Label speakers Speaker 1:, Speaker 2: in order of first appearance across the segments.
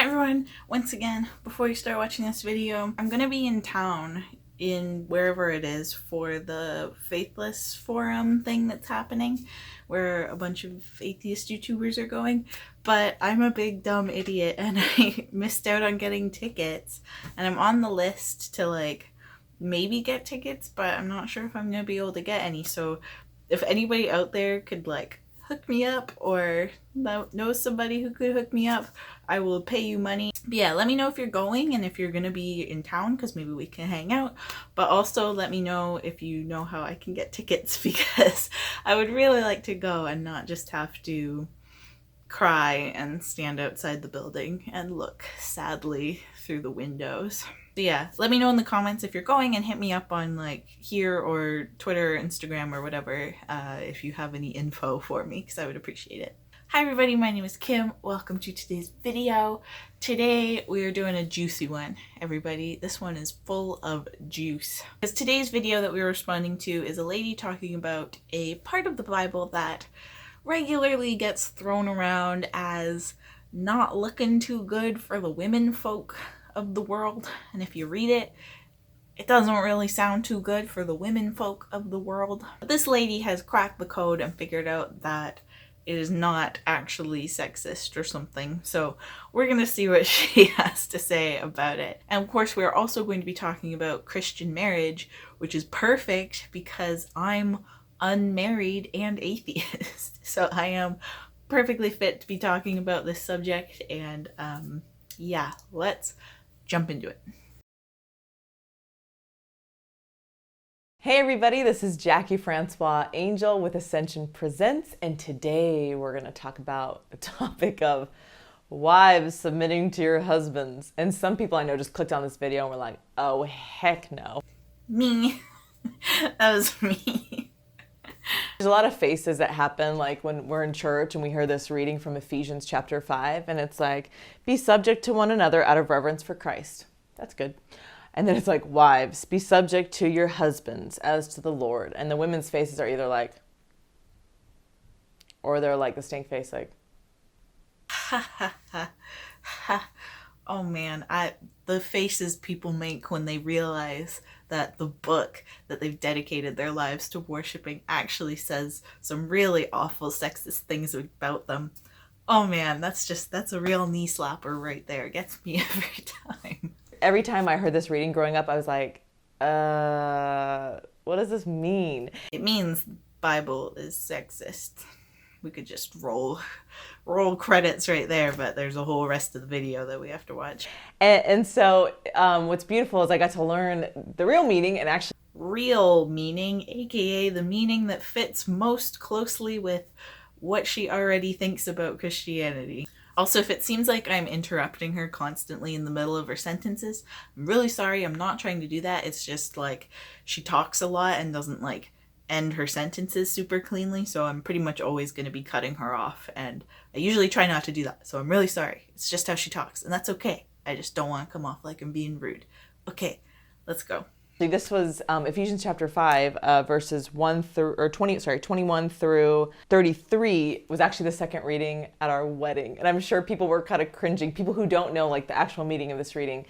Speaker 1: everyone, once again, before you start watching this video, I'm gonna be in town in wherever it is for the Faithless Forum thing that's happening, where a bunch of atheist YouTubers are going, but I'm a big dumb idiot and I missed out on getting tickets, and I'm on the list to like maybe get tickets, but I'm not sure if I'm gonna be able to get any. So if anybody out there could like hook me up or know somebody who could hook me up, I will pay you money. But yeah, let me know if you're going and if you're gonna be in town, because maybe we can hang out. But also let me know if you know how I can get tickets, because I would really like to go and not just have to cry and stand outside the building and look sadly through the windows. So yeah, let me know in the comments if you're going, and hit me up on like here or Twitter or Instagram or whatever if you have any info for me, because I would appreciate it. Hi everybody, my name is Kim. Welcome to today's video. Today we are doing a juicy one, everybody. This one is full of juice. Because today's video that we were responding to is a lady talking about a part of the Bible that regularly gets thrown around as not looking too good for the women folk of the world. And if you read it, it doesn't really sound too good for the women folk of the world. But this lady has cracked the code and figured out that it is not actually sexist or something. So we're gonna see what she has to say about it. And of course, we're also going to be talking about Christian marriage, which is perfect because I'm unmarried and atheist. So I am perfectly fit to be talking about this subject, and yeah, let's jump into it.
Speaker 2: Hey everybody, this is Jackie Francois Angel with Ascension Presents, and today we're going to talk about the topic of wives submitting to your husbands. And some people I know just clicked on this video and were like, oh heck no.
Speaker 1: Me. That was me.
Speaker 2: There's a lot of faces that happen like when we're in church and we hear this reading from Ephesians chapter 5, and it's like, be subject to one another out of reverence for Christ. That's good. And then it's like, wives, be subject to your husbands as to the Lord. And the women's faces are either like, or they're like the stink face, like,
Speaker 1: Ha ha ha ha. Oh man, the faces people make when they realize that the book that they've dedicated their lives to worshiping actually says some really awful sexist things about them. Oh man, that's a real knee slapper right there. It gets me every time.
Speaker 2: Every time I heard this reading growing up, I was like, what does this mean?
Speaker 1: It means the Bible is sexist. We could just roll credits right there, but there's a whole rest of the video that we have to watch.
Speaker 2: And so what's beautiful is I got to learn the real meaning, and actually
Speaker 1: real meaning, aka the meaning that fits most closely with what she already thinks about Christianity. Also, if it seems like I'm interrupting her constantly in the middle of her sentences, I'm really sorry. I'm not trying to do that. It's just like she talks a lot and doesn't like end her sentences super cleanly, so I'm pretty much always going to be cutting her off, and I usually try not to do that, so I'm really sorry. It's just how she talks, and that's okay. I just don't want to come off like I'm being rude. Okay, let's go.
Speaker 2: this was Ephesians chapter 5, verses 21 through 33 was actually the second reading at our wedding. And I'm sure people were kind of cringing, people who don't know like the actual meaning of this reading.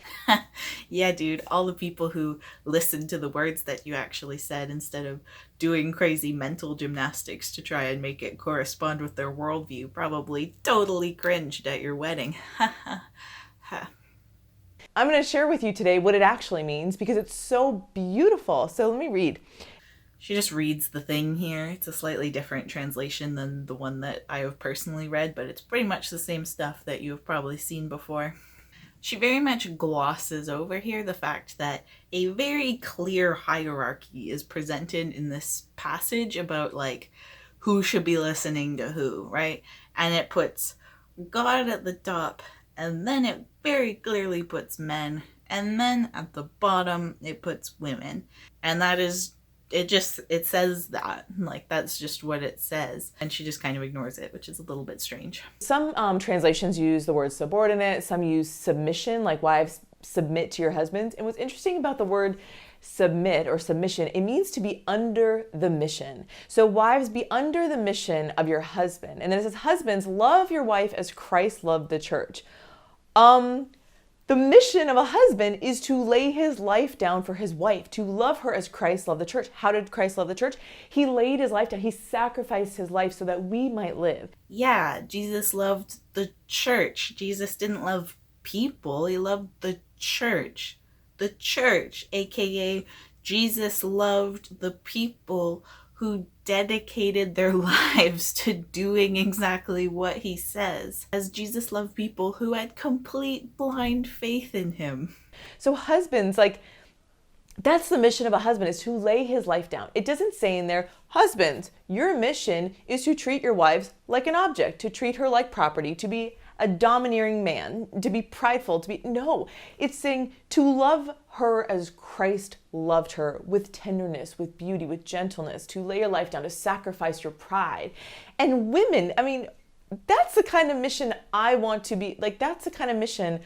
Speaker 1: Yeah, dude, all the people who listened to the words that you actually said instead of doing crazy mental gymnastics to try and make it correspond with their worldview probably totally cringed at your wedding. Ha ha ha.
Speaker 2: I'm going to share with you today what it actually means because it's so beautiful. So let me read.
Speaker 1: She just reads the thing here. It's a slightly different translation than the one that I have personally read, but it's pretty much the same stuff that you have probably seen before. She very much glosses over here the fact that a very clear hierarchy is presented in this passage about like who should be listening to who, right? And it puts God at the top, and then it very clearly puts men, and then at the bottom it puts women. And that is, it says that, like that's just what it says, and she just kind of ignores it, which is a little bit strange.
Speaker 2: Some translations use the word subordinate, some use submission, like wives submit to your husbands. And what's interesting about the word submit or submission, it means to be under the mission. So wives, be under the mission of your husband. And then it says, husbands, love your wife as Christ loved the church. The mission of a husband is to lay his life down for his wife, to love her as Christ loved the church. How did Christ love the church? He laid his life down. He sacrificed his life so that we might live.
Speaker 1: Yeah, Jesus loved the church. Jesus didn't love people. He loved the church. The church, aka Jesus loved the people who dedicated their lives to doing exactly what he says. As Jesus loved people who had complete blind faith in him.
Speaker 2: So husbands, that's the mission of a husband, is to lay his life down. It doesn't say in there, husbands, your mission is to treat your wives like an object, to treat her like property, to be a domineering man, to be prideful, no. It's saying to love her as Christ loved her, with tenderness, with beauty, with gentleness, to lay your life down, to sacrifice your pride. And women, that's the kind of mission I want to be, that's the kind of mission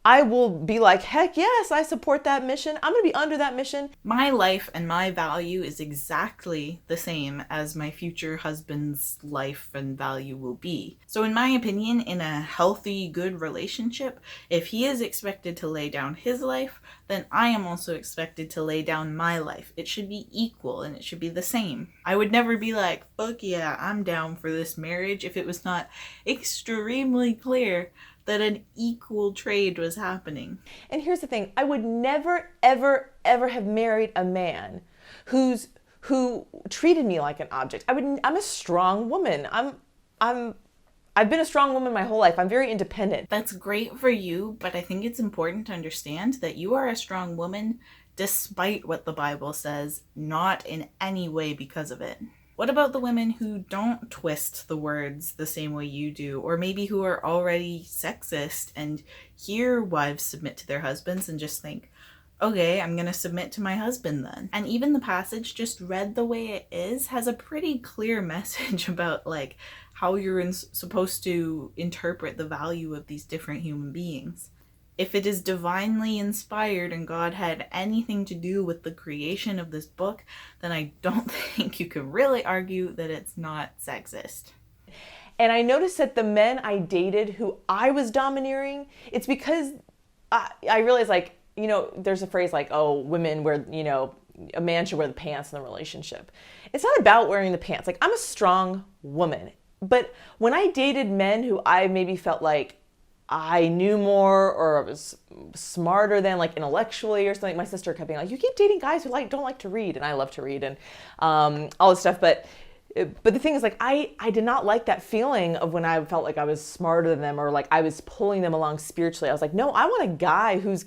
Speaker 2: I will be like, heck yes, I support that mission. I'm going to be under that mission.
Speaker 1: My life and my value is exactly the same as my future husband's life and value will be. So in my opinion, in a healthy, good relationship, if he is expected to lay down his life, then I am also expected to lay down my life. It should be equal and it should be the same. I would never be like, fuck yeah, I'm down for this marriage if it was not extremely clear that an equal trade was happening.
Speaker 2: And here's the thing, I would never, ever, ever have married a man who treated me like an object. I'm a strong woman. I've been a strong woman my whole life. I'm very independent.
Speaker 1: That's great for you, but I think it's important to understand that you are a strong woman despite what the Bible says, not in any way because of it. What about the women who don't twist the words the same way you do, or maybe who are already sexist and hear wives submit to their husbands and just think, okay, I'm going to submit to my husband then. And even the passage just read the way it is has a pretty clear message about how you're supposed to interpret the value of these different human beings. If it is divinely inspired and God had anything to do with the creation of this book, then I don't think you can really argue that it's not sexist.
Speaker 2: And I noticed that the men I dated who I was domineering, it's because I realized there's a phrase women wear, a man should wear the pants in the relationship. It's not about wearing the pants. I'm a strong woman. But when I dated men who I maybe felt like I knew more or I was smarter than intellectually or something, my sister kept being like, you keep dating guys who don't like to read, and I love to read and all this stuff. But the thing is I did not like that feeling of when I felt like I was smarter than them or I was pulling them along spiritually. I was like, no, I want a guy we're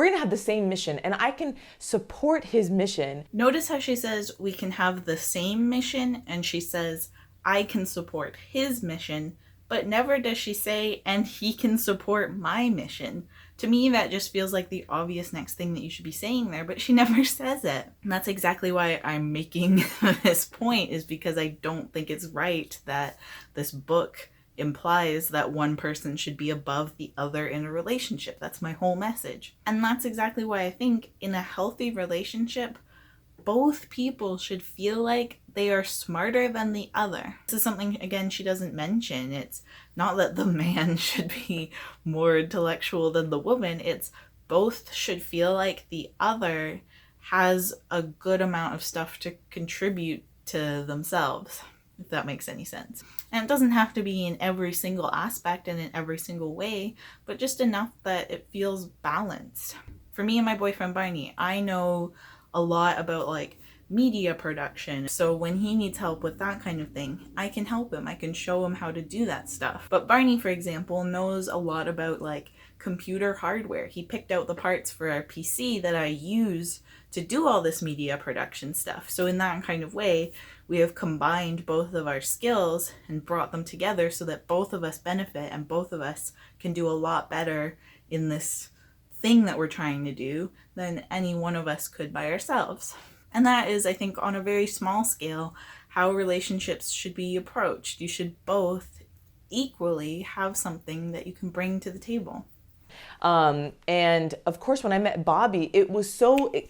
Speaker 2: gonna have the same mission and I can support his mission.
Speaker 1: Notice how she says we can have the same mission, and she says I can support his mission, but never does she say, and he can support my mission. To me, that just feels like the obvious next thing that you should be saying there, but she never says it. And that's exactly why I'm making this point, is because I don't think it's right that this book implies that one person should be above the other in a relationship. That's my whole message. And that's exactly why I think in a healthy relationship, both people should feel like they are smarter than the other. This is something, again, she doesn't mention. It's not that the man should be more intellectual than the woman. It's both should feel like the other has a good amount of stuff to contribute to themselves, if that makes any sense. And it doesn't have to be in every single aspect and in every single way, but just enough that it feels balanced. For me and my boyfriend Barney, I know a lot about media production. So when he needs help with that kind of thing, I can help him. I can show him how to do that stuff. But Barney, for example, knows a lot about computer hardware. He picked out the parts for our PC that I use to do all this media production stuff. So in that kind of way, we have combined both of our skills and brought them together so that both of us benefit and both of us can do a lot better in this thing that we're trying to do than any one of us could by ourselves. And that is, I think, on a very small scale, how relationships should be approached. You should both equally have something that you can bring to the table.
Speaker 2: And of course, when I met Bobby, it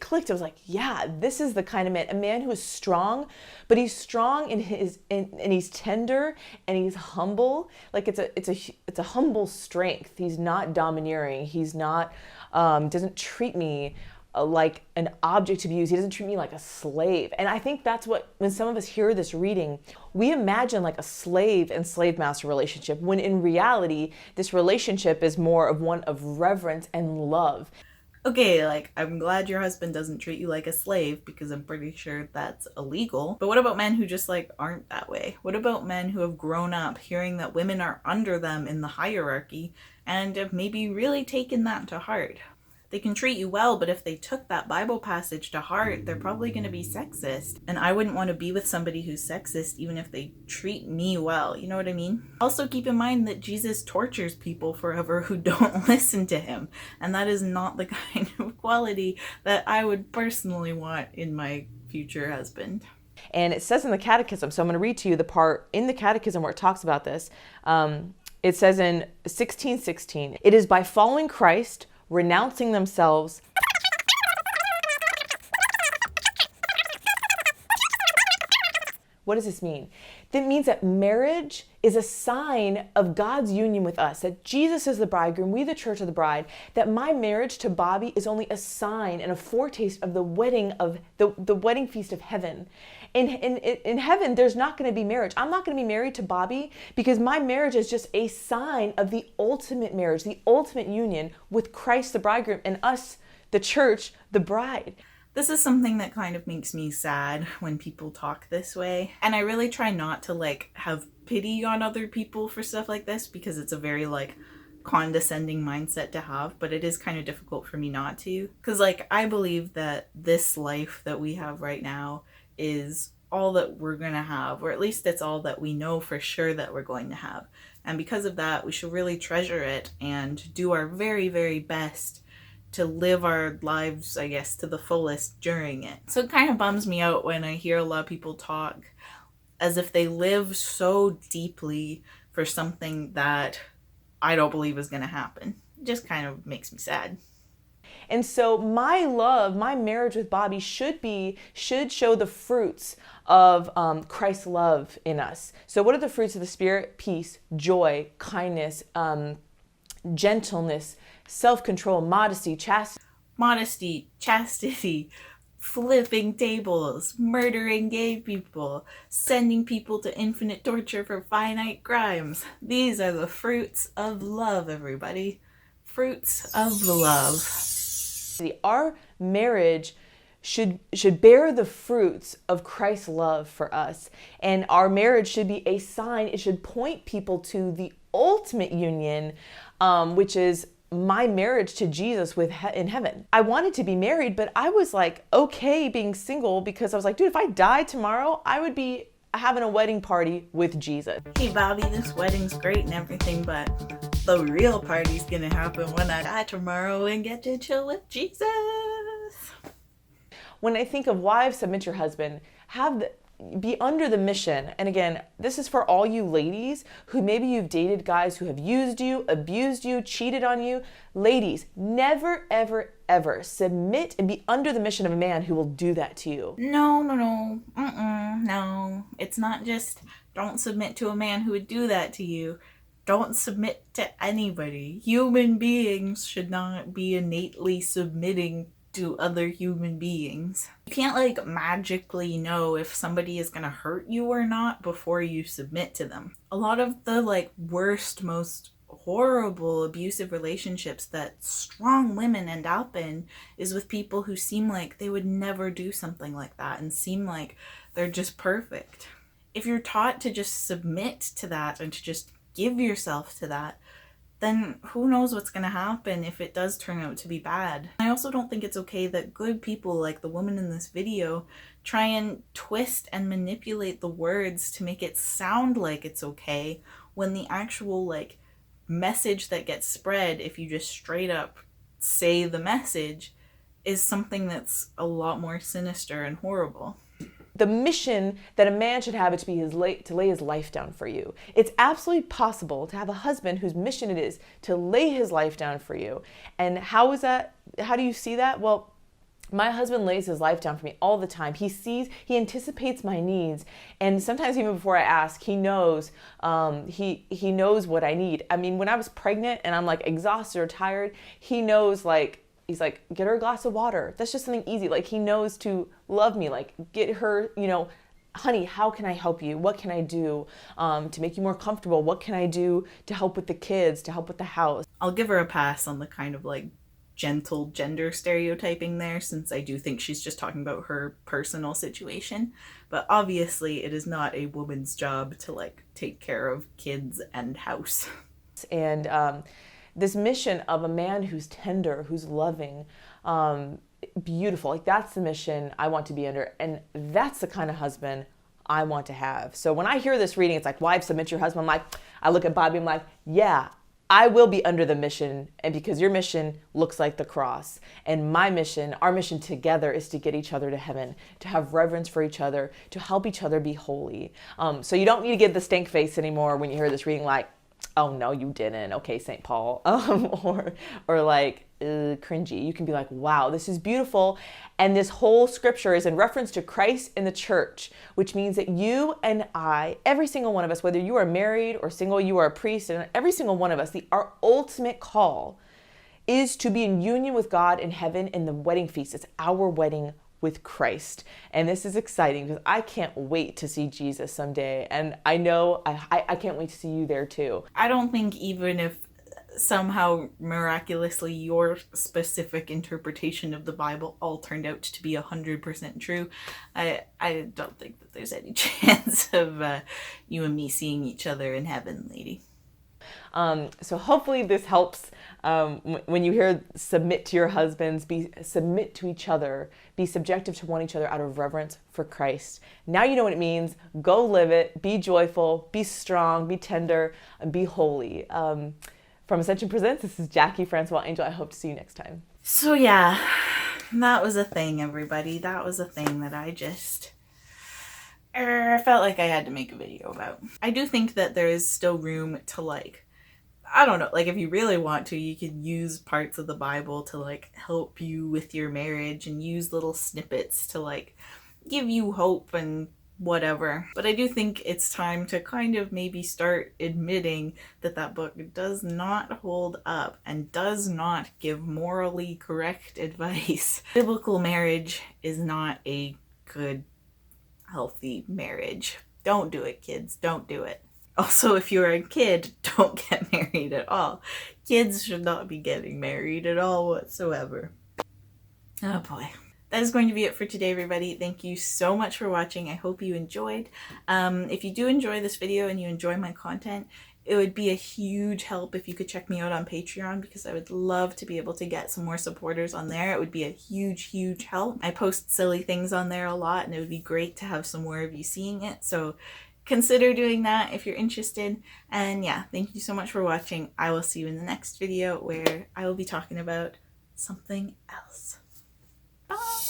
Speaker 2: clicked. I was like, yeah, this is the kind of man, a man who is strong, but he's strong and he's tender and he's humble. Like it's a humble strength. He's not domineering. He's not, doesn't treat me like an object to be used. He doesn't treat me like a slave. And I think that's what, when some of us hear this reading, we imagine like a slave and slave master relationship, when in reality, this relationship is more of one of reverence and love.
Speaker 1: Okay, like, I'm glad your husband doesn't treat you like a slave, because I'm pretty sure that's illegal. But what about men who just, like, aren't that way? What about men who have grown up hearing that women are under them in the hierarchy and have maybe really taken that to heart? They can treat you well, but if they took that Bible passage to heart, they're probably going to be sexist. And I wouldn't want to be with somebody who's sexist even if they treat me well. You know what I mean? Also keep in mind that Jesus tortures people forever who don't listen to him. And that is not the kind of quality that I would personally want in my future husband.
Speaker 2: And it says in the catechism, so I'm going to read to you the part in the catechism where it talks about this. It says in 16:16, it is by following Christ, renouncing themselves. What does this mean? That means that marriage is a sign of God's union with us, that Jesus is the bridegroom, we the church are the bride, that my marriage to Bobby is only a sign and a foretaste of the wedding of the wedding feast of heaven. In heaven, there's not going to be marriage. I'm not going to be married to Bobby because my marriage is just a sign of the ultimate marriage, the ultimate union with Christ the bridegroom and us, the church, the bride.
Speaker 1: This is something that kind of makes me sad when people talk this way. And I really try not to like have pity on other people for stuff like this, because it's a very like condescending mindset to have, but it is kind of difficult for me not to. Because like I believe that this life that we have right now is all that we're going to have, or at least it's all that we know for sure that we're going to have. And because of that, we should really treasure it and do our very, very best to live our lives, I guess, to the fullest during it. So it kind of bums me out when I hear a lot of people talk as if they live so deeply for something that I don't believe is going to happen. It just kind of makes me sad.
Speaker 2: And so my love, my marriage with Bobby should show the fruits of Christ's love in us. So what are the fruits of the Spirit? Peace, joy, kindness, gentleness, self-control, modesty, chastity, flipping tables, murdering gay people, sending people to infinite torture for finite crimes. These are the fruits of love, everybody. Fruits of love. Our marriage should bear the fruits of Christ's love for us. And our marriage should be a sign. It should point people to the ultimate union, which is my marriage to Jesus in heaven. I wanted to be married, but I was like, okay being single, because I was like, dude, if I die tomorrow, I would be having a wedding party with Jesus.
Speaker 1: Hey Bobby, this wedding's great and everything, but the real party's gonna happen when I die tomorrow and get to chill with Jesus.
Speaker 2: When I think of wives, submit your husband, be under the mission. And again, this is for all you ladies who maybe you've dated guys who have used you, abused you, cheated on you. Ladies, never, ever, ever submit and be under the mission of a man who will do that to you.
Speaker 1: No. It's not just don't submit to a man who would do that to you. Don't submit to anybody. Human beings should not be innately submitting to other human beings. You can't like magically know if somebody is gonna hurt you or not before you submit to them. A lot of the like worst, most horrible abusive relationships that strong women end up in is with people who seem like they would never do something like that and seem like they're just perfect. If you're taught to just submit to that and to just give yourself to that, then who knows what's going to happen if it does turn out to be bad. I also don't think it's okay that good people like the woman in this video try and twist and manipulate the words to make it sound like it's okay, when the actual like message that gets spread, if you just straight up say the message, is something that's a lot more sinister and horrible.
Speaker 2: the mission that a man should have is to lay his life down for you. It's absolutely possible to have a husband whose mission it is to lay his life down for you. And how is that? How do you see that? Well, my husband lays his life down for me all the time. He anticipates my needs, and sometimes even before I ask, he knows. He knows what I need. I mean, when I was pregnant and I'm like exhausted or tired, he knows, like, he's like, get her a glass of water. That's just something easy. Like, he knows to love me. Like, get her, honey, how can I help you? What can I do to make you more comfortable? What can I do to help with the kids, to help with the house?
Speaker 1: I'll give her a pass on the kind of like gentle gender stereotyping there, since I do think she's just talking about her personal situation. But obviously it is not a woman's job to like take care of kids and house.
Speaker 2: And this mission of a man who's tender, who's loving, beautiful, like that's the mission I want to be under, and that's the kind of husband I want to have. So when I hear this reading, it's like, wives, submit to your husband. I'm like, I look at Bobby, I'm like, yeah, I will be under the mission, and because your mission looks like the cross, and my mission, our mission together, is to get each other to heaven, to have reverence for each other, to help each other be holy. So you don't need to give the stink face anymore when you hear this reading, like, oh no, you didn't. Okay, St. Paul, or like cringy. You can be like, wow, this is beautiful. And this whole scripture is in reference to Christ and the church, which means that you and I, every single one of us, whether you are married or single, you are a priest, and every single one of us, our ultimate call is to be in union with God in heaven in the wedding feast. It's our wedding with Christ. And this is exciting because I can't wait to see Jesus someday. And I know I can't wait to see you there too.
Speaker 1: I don't think even if somehow miraculously your specific interpretation of the Bible all turned out to be 100% true, I don't think that there's any chance of you and me seeing each other in heaven, lady.
Speaker 2: So hopefully this helps. When you hear submit to your husbands, submit to each other, be subjective to one another out of reverence for Christ. Now you know what it means. Go live it. Be joyful, be strong, be tender, and be holy. From Ascension Presents, this is Jackie Francois Angel. I hope to see you next time.
Speaker 1: So yeah, that was a thing, everybody. That was a thing that I just felt like I had to make a video about. I do think that there is still room to, like, I don't know, like if you really want to, you can use parts of the Bible to like help you with your marriage, and use little snippets to like give you hope and whatever. But I do think it's time to kind of maybe start admitting that that book does not hold up and does not give morally correct advice. Biblical marriage is not a good, healthy marriage. Don't do it, kids. Don't do it. Also, if you're a kid, don't get married at all. Kids should not be getting married at all whatsoever. Oh boy. That is going to be it for today, everybody. Thank you so much for watching. I hope you enjoyed. If you do enjoy this video and you enjoy my content, it would be a huge help if you could check me out on Patreon, because I would love to be able to get some more supporters on there. It would be a huge, huge help. I post silly things on there a lot, and it would be great to have some more of you seeing it. So consider doing that if you're interested. And yeah, thank you so much for watching. I will see you in the next video where I will be talking about something else. Bye!